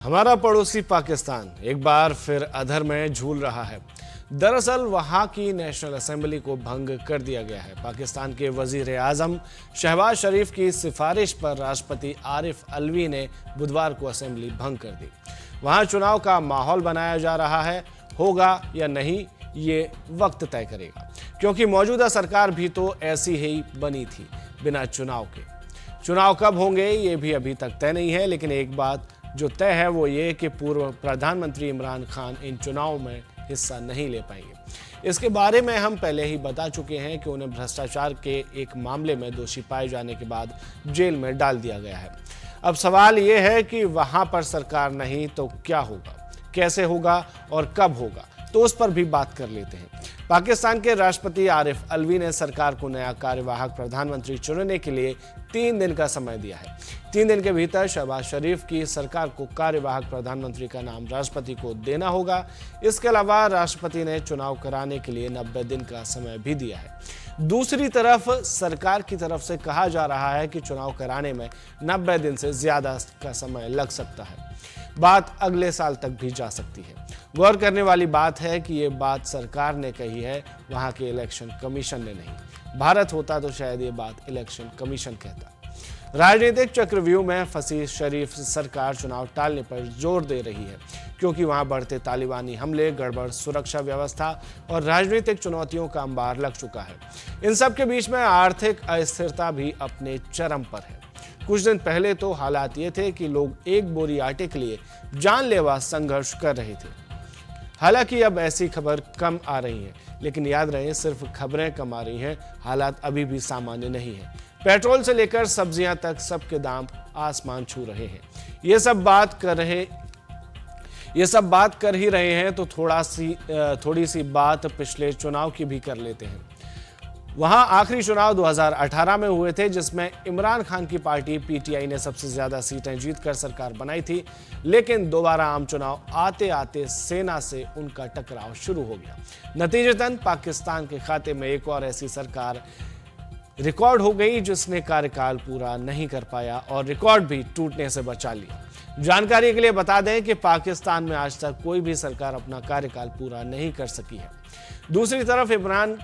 हमारा पड़ोसी पाकिस्तान एक बार फिर अधर में झूल रहा है। दरअसल वहां की नेशनल असेंबली को भंग कर दिया गया है। पाकिस्तान के वजीर आजम शहबाज शरीफ की सिफारिश पर राष्ट्रपति आरिफ अलवी ने बुधवार को असेंबली भंग कर दी। वहां चुनाव का माहौल बनाया जा रहा है, होगा या नहीं ये वक्त तय करेगा, क्योंकि मौजूदा सरकार भी तो ऐसी ही बनी थी बिना चुनाव के। चुनाव कब होंगे ये भी अभी तक तय नहीं है, लेकिन एक बात जो तय है वो ये कि पूर्व प्रधानमंत्री इमरान खान इन चुनाव में हिस्सा नहीं ले पाएंगे। इसके बारे में हम पहले ही बता चुके हैं कि उन्हें भ्रष्टाचार के एक मामले में दोषी पाए जाने के बाद जेल में डाल दिया गया है। अब सवाल ये है कि वहां पर सरकार नहीं तो क्या होगा, कैसे होगा और कब होगा, तो उस पर भी बात कर लेते हैं। पाकिस्तान के राष्ट्रपति आरिफ अलवी ने सरकार को नया कार्यवाहक प्रधानमंत्री चुनने के लिए 3 दिन का समय दिया है। 3 दिन के भीतर शहबाज शरीफ की सरकार को कार्यवाहक प्रधानमंत्री का नाम राष्ट्रपति को देना होगा। इसके अलावा राष्ट्रपति ने चुनाव कराने के लिए 90 दिन का समय भी दिया है। दूसरी तरफ सरकार की तरफ से कहा जा रहा है कि चुनाव कराने में 90 दिन से ज्यादा का समय लग सकता है। बात अगले साल तक भी जा सकती है। गौर करने वाली बात है कि ये बात सरकार ने कही है, वहां के इलेक्शन कमीशन ने नहीं। भारत होता तो शायद ये बात इलेक्शन कमीशन कहता। राजनीतिक चक्रव्यूह में फंसी शरीफ सरकार चुनाव टालने पर जोर दे रही है, क्योंकि वहां बढ़ते तालिबानी हमले, गड़बड़ सुरक्षा व्यवस्था और राजनीतिक चुनौतियों का अंबार लग चुका है। इन सब के बीच में आर्थिक अस्थिरता भी अपने चरम पर है। कुछ दिन पहले तो हालात ये थे कि लोग एक बोरी आटे के लिए जानलेवा संघर्ष कर रहे थे। हालांकि अब ऐसी खबर कम आ रही है, लेकिन याद रहे सिर्फ खबरें कम आ रही हैं, हालात अभी भी सामान्य नहीं है। पेट्रोल से लेकर सब्जियां तक सबके दाम आसमान छू रहे हैं। ये सब बात कर ही रहे हैं तो थोड़ी सी बात पिछले चुनाव की भी कर लेते हैं। वहां आखिरी चुनाव 2018 में हुए थे, जिसमें इमरान खान की पार्टी पीटीआई ने सबसे ज्यादा सीटें जीतकर सरकार बनाई थी, लेकिन दोबारा आम चुनाव आते आते सेना से उनका टकराव शुरू हो गया। नतीजतन पाकिस्तान के खाते में एक और ऐसी सरकार रिकॉर्ड हो गई जिसने कार्यकाल पूरा नहीं कर पाया और रिकॉर्ड भी टूटने से बचा लिया। जानकारी के लिए बता दें कि पाकिस्तान में आज तक कोई भी सरकार अपना कार्यकाल पूरा नहीं कर सकी है। दूसरी तरफ इमरान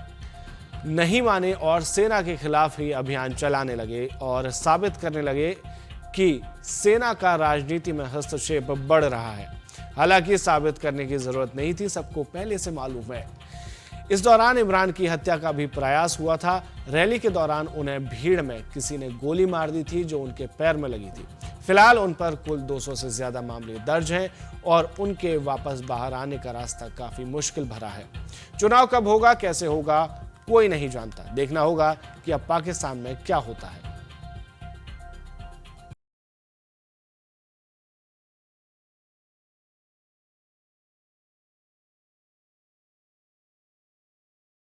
नहीं माने और सेना के खिलाफ ही अभियान चलाने लगे और साबित करने लगे कि सेना का राजनीति में हस्तक्षेप बढ़ रहा है। हालांकि साबित करने की जरूरत नहीं थी, सबको पहले से मालूम है। इस दौरान इमरान की हत्या का भी प्रयास हुआ था। रैली के दौरान उन्हें भीड़ में किसी ने गोली मार दी थी जो उनके पैर में लगी थी। फिलहाल उन पर कुल 200 से ज्यादा मामले दर्ज हैं और उनके वापस बाहर आने का रास्ता काफी मुश्किल भरा है। चुनाव कब होगा, कैसे होगा, कोई नहीं जानता। देखना होगा कि अब पाकिस्तान में क्या होता है।